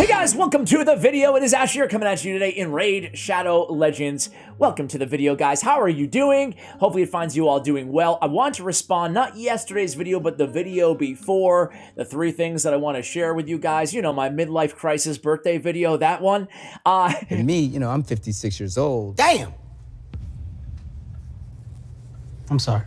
Hey guys, welcome to the video. It is Ash here coming at you today in Raid Shadow Legends. Welcome to the video, guys. How are you doing? Hopefully it finds you all doing well. I want to respond, not yesterday's video, but the video before, the 3 things that I want to share with you guys. You know, my midlife crisis birthday video, that one. And me, you know, I'm 56 years old. Damn! I'm sorry.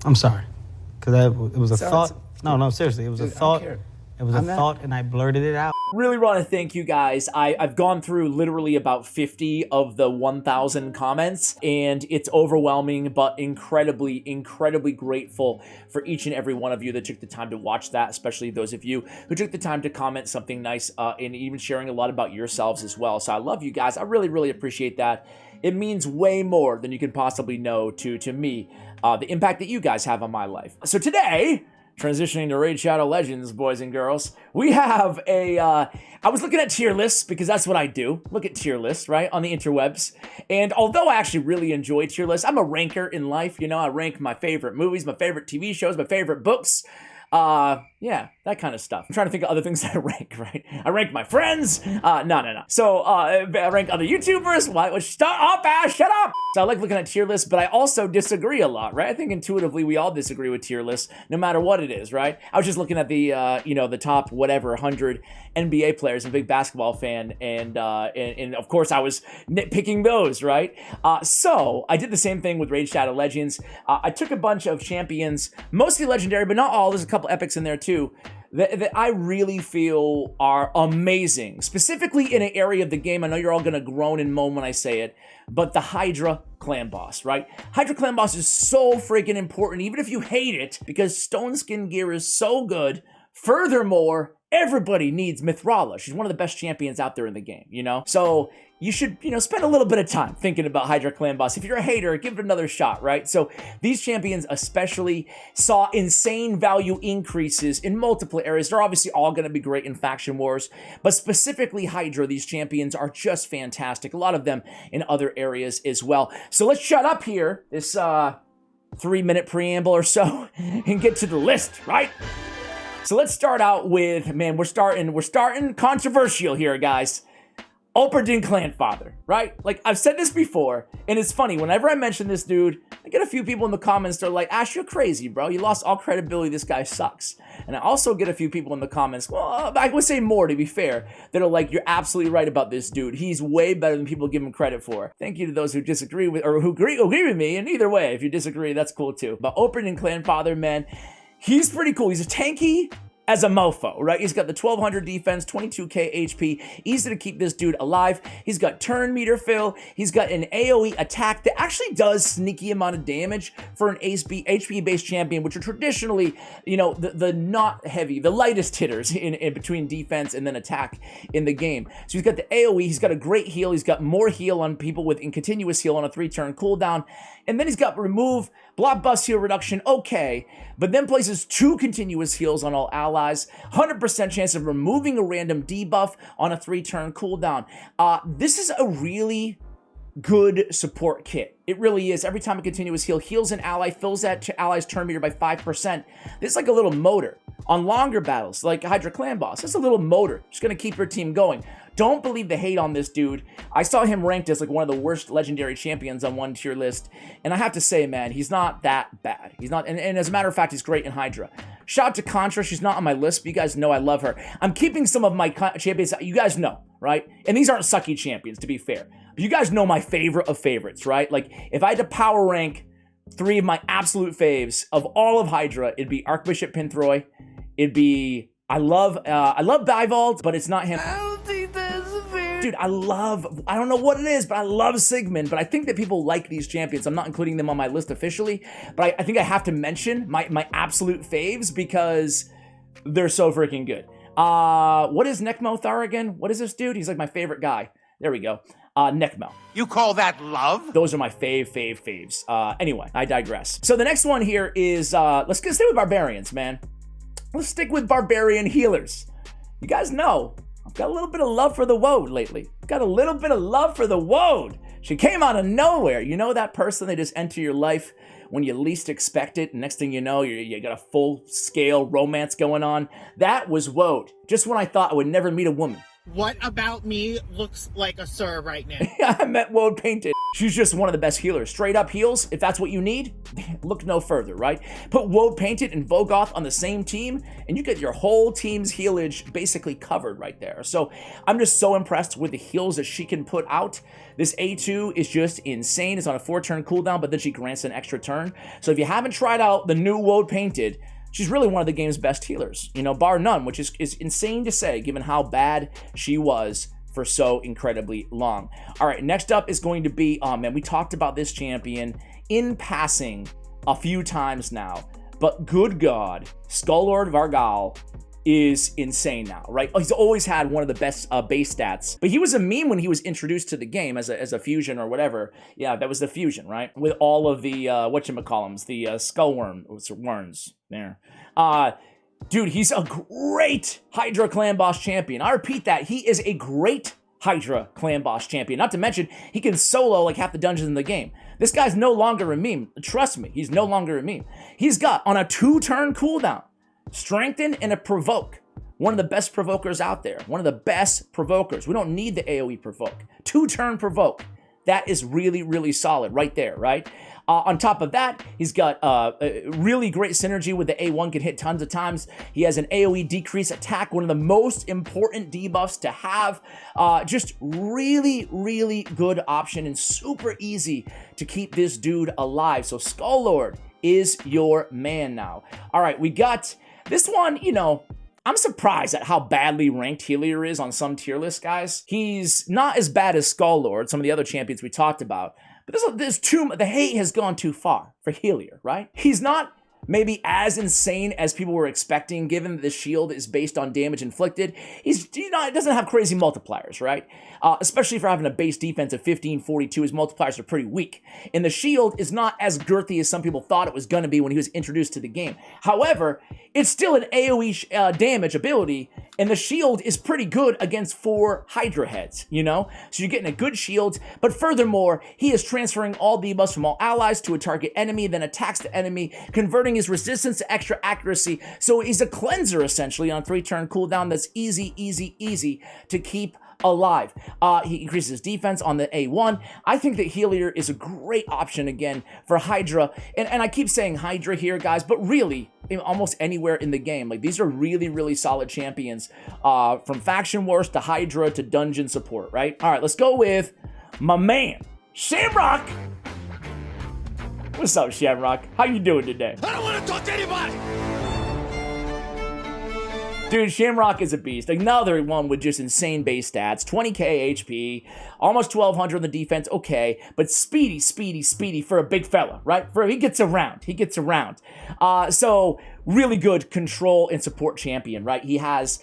I'm sorry. Because it was a thought. No, seriously. It was a thought. It was a thought, and I blurted it out. Really want to thank you guys. I've gone through literally about 50 of the 1,000 comments, and it's overwhelming, but incredibly, incredibly grateful for each and every one of you that took the time to watch that, especially those of you who took the time to comment something nice and even sharing a lot about yourselves as well. So I love you guys. I really, really appreciate that. It means way more than you can possibly know to me, the impact that you guys have on my life. So today, transitioning to Raid Shadow Legends, boys and girls, we have a, I was looking at tier lists because that's what I do. Look at tier lists, right, on the interwebs. And although I actually really enjoy tier lists, I'm a ranker in life, you know, I rank my favorite movies, my favorite TV shows, my favorite books. Yeah, that kind of stuff. I'm trying to think of other things that I rank, right? I rank my friends. No. So, I rank other YouTubers. What? Shut up, Ash, shut up! So I like looking at tier lists, but I also disagree a lot, right? I think intuitively we all disagree with tier lists, no matter what it is, right? I was just looking at the, you know, the top, whatever, 100 NBA players. I'm a big basketball fan, and of course I was nitpicking those, right? So I did the same thing with Raid Shadow Legends. I took a bunch of champions, mostly legendary, but not all. There's a couple epics in there too, that I really feel are amazing, specifically in an area of the game. I know you're all gonna groan and moan when I say it, but the Hydra Clan Boss, right? Hydra Clan Boss is so freaking important, even if you hate it, because stone skin gear is so good. Furthermore, everybody needs Mithrala. She's one of the best champions out there in the game, you know? So you should, you know, spend a little bit of time thinking about Hydra Clan Boss. If you're a hater, give it another shot, right? So these champions especially saw insane value increases in multiple areas. They're obviously all going to be great in faction wars, but specifically Hydra, these champions are just fantastic. A lot of them in other areas as well. So let's shut up here, this 3-minute preamble or so, and get to the list, right? So let's start out with, man, we're starting controversial here, guys. Operdin Clanfather, right? Like, I've said this before, and it's funny, whenever I mention this dude, I get a few people in the comments that are like, Ash, you're crazy, bro. You lost all credibility. This guy sucks. And I also get a few people in the comments, well, I would say more, to be fair, that are like, you're absolutely right about this dude. He's way better than people give him credit for. Thank you to those who disagree with, or who agree with me, and either way, if you disagree, that's cool too. But Operdin Clanfather, man, he's pretty cool. He's a tanky as a mofo, right? He's got the 1200 defense, 22k HP, easy to keep this dude alive. He's got turn meter fill. He's got an AoE attack that actually does sneaky amount of damage for an HP-based champion, which are traditionally, you know, the not heavy, the lightest hitters in between defense and then attack in the game. So he's got the AoE, he's got a great heal, he's got more heal on people with continuous heal on a 3-turn cooldown, and then he's got remove, block bust heal reduction, okay, but then places 2 continuous heals on all allies, 100% chance of removing a random debuff on a 3-turn cooldown. This is a really good support kit. It really is. Every time a continuous heal heals an ally, fills that ally's turn meter by 5%. This is like a little motor. On longer battles, like Hydra Clan Boss, it's a little motor. Just gonna keep your team going. Don't believe the hate on this dude. I saw him ranked as like one of the worst legendary champions on one tier list, and I have to say, man, he's not that bad. He's not, and as a matter of fact, he's great in Hydra. Shout out to Contra. She's not on my list, but you guys know I love her. I'm keeping some of my champions, you guys know, right? And these aren't sucky champions, to be fair. But you guys know my favorite of favorites, right? Like, if I had to power rank 3 of my absolute faves of all of Hydra, it'd be Archbishop Pinthroy. It'd be, I love Bivald, but it's not him. I don't think that's fair. Dude, I don't know what it is, but I love Sigmund, but I think that people like these champions. I'm not including them on my list officially, but I think I have to mention my absolute faves because they're so freaking good. What is Necmo Thar again? What is this dude? He's like my favorite guy. There we go. Necmo. You call that love? Those are my faves. Anyway, I digress. So the next one here is, let's stay with Barbarians, man. Let's stick with Barbarian healers. You guys know, I've got a little bit of love for the Woad lately. Got a little bit of love for the Woad. She came out of nowhere. You know that person that just enter your life when you least expect it. Next thing you know, you got a full-scale romance going on. That was Woad. Just when I thought I would never meet a woman. What about me looks like a sir right now? I met Woad Painted. She's just one of the best healers. Straight up heals, if that's what you need, look no further, right? Put Woad Painted and Vogoth on the same team, and you get your whole team's healage basically covered right there. So I'm just so impressed with the heals that she can put out. This A2 is just insane. It's on a 4-turn cooldown, but then she grants an extra turn. So if you haven't tried out the new Woad Painted, she's really one of the game's best healers, you know, bar none, which is insane to say given how bad she was for so incredibly long. All right, next up is going to be, oh man, we talked about this champion in passing a few times now, but good God, Skullord Vargal is insane now, right? He's always had one of the best base stats, but he was a meme when he was introduced to the game as a fusion or whatever. Yeah, that was the fusion, right? With all of the, whatchamacallums, the worms there. Dude, he's a great Hydra Clan Boss champion. I repeat that, he is a great Hydra Clan Boss champion. Not to mention, he can solo like half the dungeons in the game. This guy's no longer a meme. Trust me, he's no longer a meme. He's got, on a 2-turn cooldown, Strengthen and a Provoke. One of the best provokers out there. One of the best provokers. We don't need the AoE provoke. 2-turn provoke. That is really, really solid right there, right? On top of that, he's got a really great synergy with the A1, can hit tons of times. He has an AoE decrease attack, one of the most important debuffs to have. Just really, really good option and super easy to keep this dude alive. So Skullord is your man now. All right, we got this one, you know, I'm surprised at how badly ranked Hillier is on some tier lists, guys. He's not as bad as Skullord, some of the other champions we talked about, but the hate has gone too far for Hillier, right? He's not maybe as insane as people were expecting, given that the shield is based on damage inflicted. It doesn't have crazy multipliers, right? Especially for having a base defense of 1542, his multipliers are pretty weak. And the shield is not as girthy as some people thought it was going to be when he was introduced to the game. However, it's still an AoE damage ability, and the shield is pretty good against 4 Hydra heads, you know? So you're getting a good shield, but furthermore, he is transferring all debuffs from all allies to a target enemy, then attacks the enemy, converting his resistance to extra accuracy. So he's a cleanser, essentially, on 3-turn cooldown that's easy, easy, easy to keep alive. He increases his defense on the A1. I think that Hillier is a great option again for Hydra. And I keep saying Hydra here, guys, but really, almost anywhere in the game. Like, these are really, really solid champions, from Faction Wars to Hydra to Dungeon Support, right? All right, let's go with my man, Shamrock. What's up, Shamrock? How you doing today? I don't want to talk to anybody! Dude, Shamrock is a beast. Another one with just insane base stats. 20k HP, almost 1200 on the defense, okay. But speedy, speedy, speedy for a big fella, right? He gets around. He gets around. So really good control and support champion, right? He has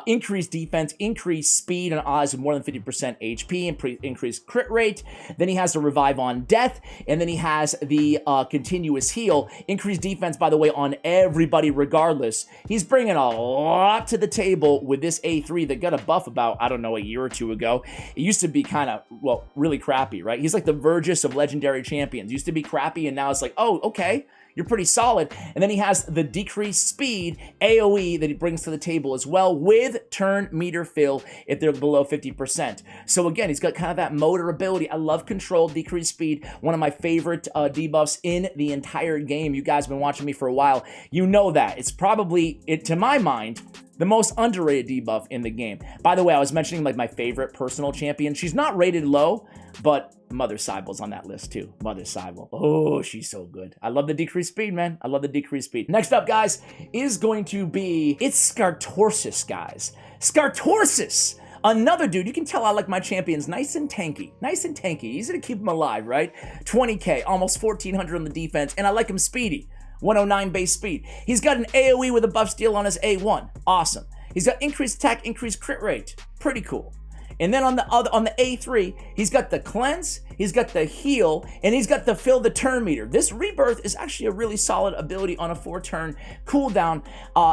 increased defense, increased speed on odds of more than 50% HP, increased crit rate. Then he has the revive on death, and then he has the continuous heal. Increased defense, by the way, on everybody regardless. He's bringing a lot to the table with this A3 that got a buff about, I don't know, a year or two ago. It used to be kind of, well, really crappy, right? He's like the Vergis of legendary champions. Used to be crappy, and now it's like, oh, okay, you're pretty solid. And then he has the decreased speed AoE that he brings to the table as well, with turn meter fill if they're below 50%. So again, he's got kind of that motor ability. I love control, decreased speed, one of my favorite debuffs in the entire game. You guys have been watching me for a while. You know that. It's probably, to my mind, the most underrated debuff in the game. By the way, I was mentioning like my favorite personal champion. She's not rated low, but Mother Cybel's on that list too. Mother Cybel. Oh, she's so good. I love the decreased speed, man. I love the decreased speed. Next up, guys, is going to be, it's Skartorsis, guys. Skartorsis! Another dude, you can tell I like my champions nice and tanky. Nice and tanky. Easy to keep them alive, right? 20k, almost 1400 on the defense, and I like him speedy. 109 base speed. He's got an AoE with a buff steal on his A1. Awesome. He's got increased attack, increased crit rate. Pretty cool. And then on the A3, he's got the cleanse, he's got the heal, and he's got the fill the turn meter. This Rebirth is actually a really solid ability on a 4-turn cooldown.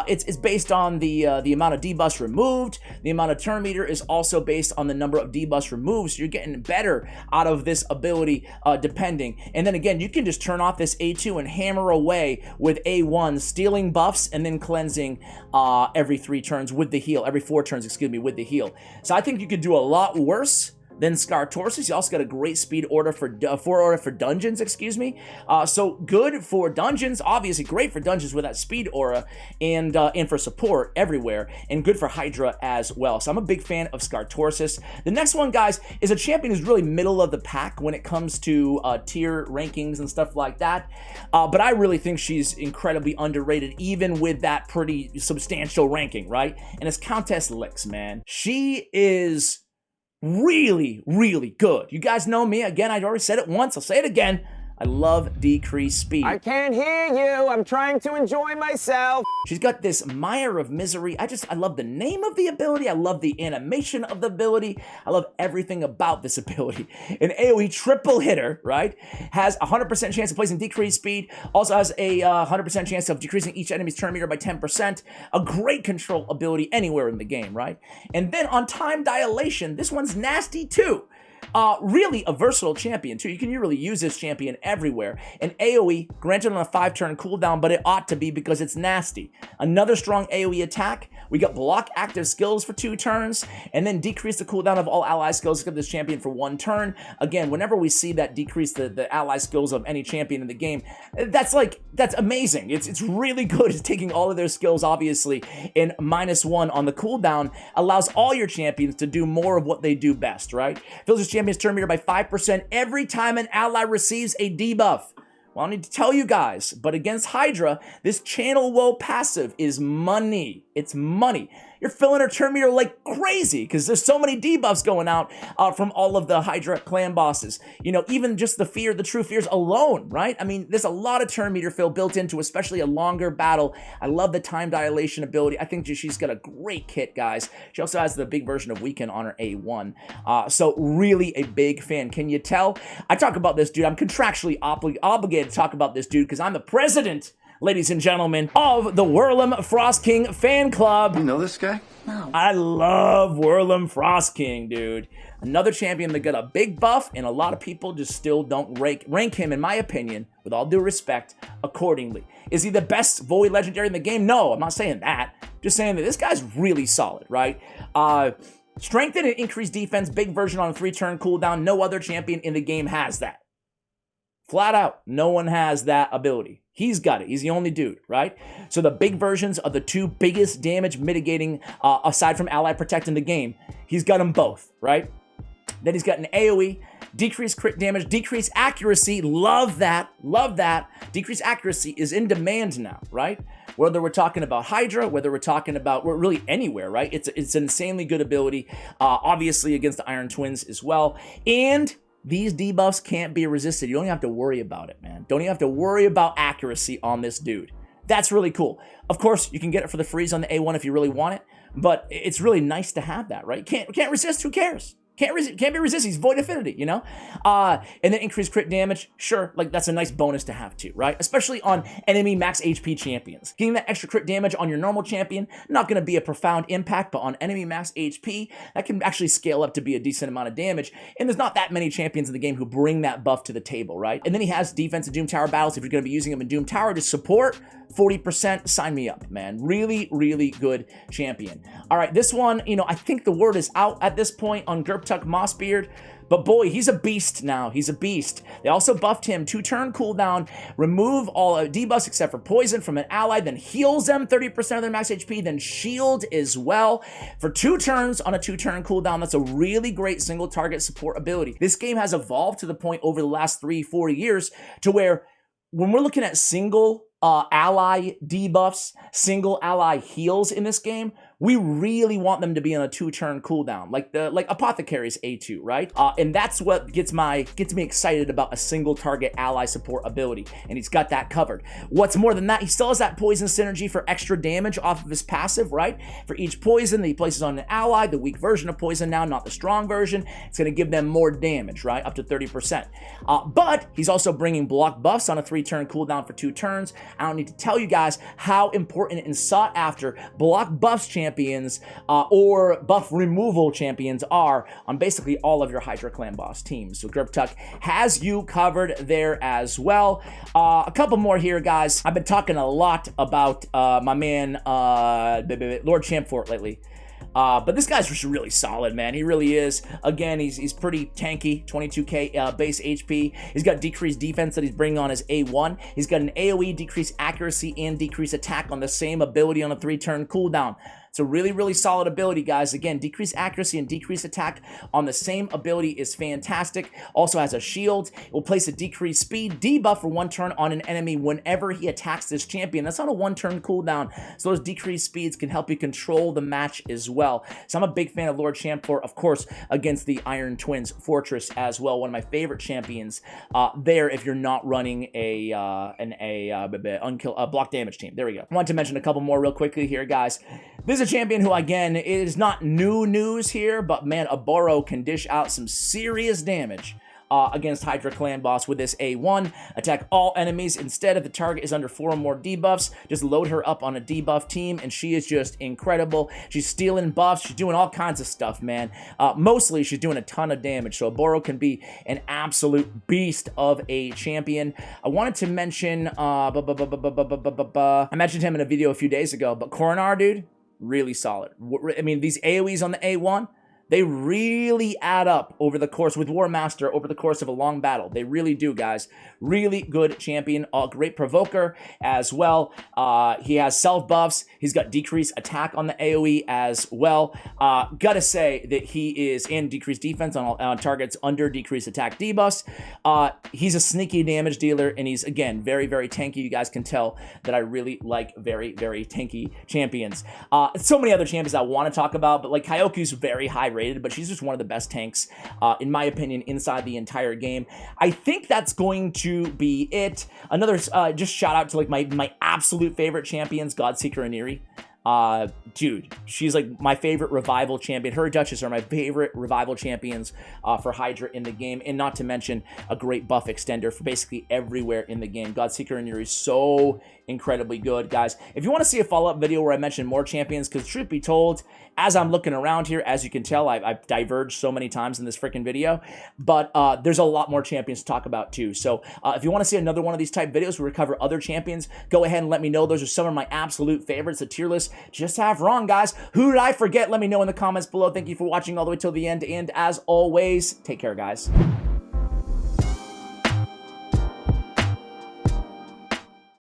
It's based on the amount of debuffs removed. The amount of turn meter is also based on the number of debuffs removed, so you're getting better out of this ability depending. And then again, you can just turn off this A2 and hammer away with A1, stealing buffs and then cleansing every 3 turns with the heal, every 4 turns, excuse me, with the heal. So I think you could do a lot worse than Scar Torsus. You also got a great speed order for dungeons, excuse me. So good for dungeons, obviously great for dungeons with that speed aura, and for support everywhere, and good for Hydra as well. So I'm a big fan of Scar Torsus. The next one, guys, is a champion who's really middle of the pack when it comes to tier rankings and stuff like that. But I really think she's incredibly underrated, even with that pretty substantial ranking, right? And it's Countess Lix, man. She is really, really good. You guys know me. Again, I already said it once. I'll say it again. I love decreased speed. I can't hear you. I'm trying to enjoy myself. She's got this Mire of Misery. I love the name of the ability. I love the animation of the ability. I love everything about this ability. An AoE triple hitter, right? Has a 100% chance of placing decreased speed. Also has a 100% chance of decreasing each enemy's turn meter by 10%. A great control ability anywhere in the game, right? And then on time dilation, this one's nasty too. Really a versatile champion too. You can really use this champion everywhere. An AoE, granted on a 5-turn cooldown, but it ought to be because it's nasty. Another strong AoE attack. We got block active skills for 2 turns, and then decrease the cooldown of all ally skills of this champion for 1 turn. Again, whenever we see that decrease the ally skills of any champion in the game, that's amazing. It's really good. It's taking all of their skills, obviously, and -1 on the cooldown allows all your champions to do more of what they do best, right? Fills his champion's turn meter by 5% every time an ally receives a debuff. Well, I don't need to tell you guys, but against Hydra, this Channel Woe passive is money. It's money. You're filling her turn meter like crazy because there's so many debuffs going out from all of the Hydra clan bosses. You know, even just the true fears alone, right? I mean, there's a lot of turn meter fill built into, especially a longer battle. I love the time dilation ability. I think she's got a great kit, guys. She also has the big version of Weaken on her A1. So really a big fan. Can you tell? I talk about this dude. I'm contractually obligated to talk about this dude because I'm the president, ladies and gentlemen, of the Whirlum Frost King fan club. You know this guy? No. I love Whirlum Frost King, dude. Another champion that got a big buff, and a lot of people just still don't rank him, in my opinion, with all due respect, accordingly. Is he the best Void Legendary in the game? No, I'm not saying that. Just saying that this guy's really solid, right? Strengthen and increased defense, big version on a 3-turn cooldown. No other champion in the game has that. Flat out, no one has that ability. He's got it. He's the only dude, right? So the big versions of the 2 biggest damage mitigating, aside from ally protect in the game, he's got them both, right? Then he's got an AoE, decreased crit damage, decreased accuracy. Love that. Love that. Decreased accuracy is in demand now, right? Whether we're talking about Hydra, whether we're talking about really anywhere, right? It's an insanely good ability, obviously against the Iron Twins as well. And these debuffs can't be resisted. You don't even have to worry about it, man. Don't even have to worry about accuracy on this dude. That's really cool. Of course, you can get it for the freeze on the A1 if you really want it, but it's really nice to have that, right? Can't resist, who cares? Can't be resisted. He's Void Affinity, you know? And then increased crit damage. Sure, like that's a nice bonus to have too, right? Especially on enemy max HP champions. Getting that extra crit damage on your normal champion, not going to be a profound impact, but on enemy max HP, that can actually scale up to be a decent amount of damage. And there's not that many champions in the game who bring that buff to the table, right? And then he has defense in Doom Tower battles. If you're going to be using him in Doom Tower to support, 40%, sign me up, man. Really, really good champion. All right, this one, you know, I think the word is out at this point on Gerptuck Mossbeard, but boy, he's a beast now. He's a beast. They also buffed him 2-turn cooldown, remove all debuffs except for poison from an ally, then heals them 30% of their max HP, then shield as well. For 2 turns on a 2-turn cooldown, that's a really great single target support ability. This game has evolved to the point over the last 3-4 years to where when we're looking at single ally debuffs, single ally heals in this game, we really want them to be on a 2-turn cooldown, like Apothecary's A2, right? And that's what gets me excited about a single target ally support ability, and he's got that covered. What's more than that, he still has that poison synergy for extra damage off of his passive, right? For each poison that he places on an ally, the weak version of poison now, not the strong version, it's going to give them more damage, right? Up to 30%. But he's also bringing block buffs on a 3-turn cooldown for 2 turns. I don't need to tell you guys how important and sought after block buffs champions or buff removal champions are on basically all of your Hydra Clan Boss teams. So Griptuck has you covered there as well. A couple more here, guys. I've been talking a lot about my man Lord Champfort lately. But this guy's just really solid, man. He really is. Again, he's pretty tanky, 22k base HP. He's got decreased defense that he's bringing on his A1. He's got an AoE, decreased accuracy, and decreased attack on the same ability on a 3-turn cooldown. It's a really, really solid ability, guys. Again, decreased accuracy and decreased attack on the same ability is fantastic. Also has a shield. It will place a decreased speed debuff for 1 turn on an enemy whenever he attacks this champion. That's on a 1-turn cooldown, so those decreased speeds can help you control the match as well. So I'm a big fan of Lord Champfort, of course, against the Iron Twins Fortress as well. One of my favorite champions there if you're not running a block damage team. There we go. I want to mention a couple more real quickly here, guys. This is a champion who, again, is not new news here, but man, Oboro can dish out some serious damage against Hydra Clan Boss with this A1. Attack all enemies. Instead, if the target is under 4 or more debuffs, just load her up on a debuff team, and she is just incredible. She's stealing buffs. She's doing all kinds of stuff, man. Mostly, she's doing a ton of damage, so Oboro can be an absolute beast of a champion. I wanted to mention, I mentioned him in a video a few days ago, but Coronar, dude, really solid. I mean, these AoEs on the A1, they really add up over the course, with War Master, over the course of a long battle. They really do, guys. Really good champion. Great provoker as well. He has self buffs. He's got decreased attack on the AoE as well. Gotta say that he is in decreased defense on targets under decreased attack debuffs. He's a sneaky damage dealer, and he's, again, very, very tanky. You guys can tell that I really like very, very tanky champions. So many other champions I want to talk about, but like Kyoku's very high rated, but she's just one of the best tanks, in my opinion, inside the entire game. I think that's going to be it. Another, just shout out to like my absolute favorite champions, Godseeker and Eerie. Dude, she's like my favorite revival champion. Her Duchess are my favorite revival champions for Hydra in the game, and not to mention a great buff extender for basically everywhere in the game. Godseeker and Yuri is so incredibly good, guys. If you want to see a follow-up video where I mention more champions, because truth be told, as I'm looking around here, as you can tell, I've diverged so many times in this freaking video, but there's a lot more champions to talk about too. So if you want to see another one of these type videos where we cover other champions, go ahead and let me know. Those are some of my absolute favorites. The tier list just half wrong, guys. Who did I forget? Let me know in the comments below. Thank you for watching all the way till the end, and as always, take care, guys.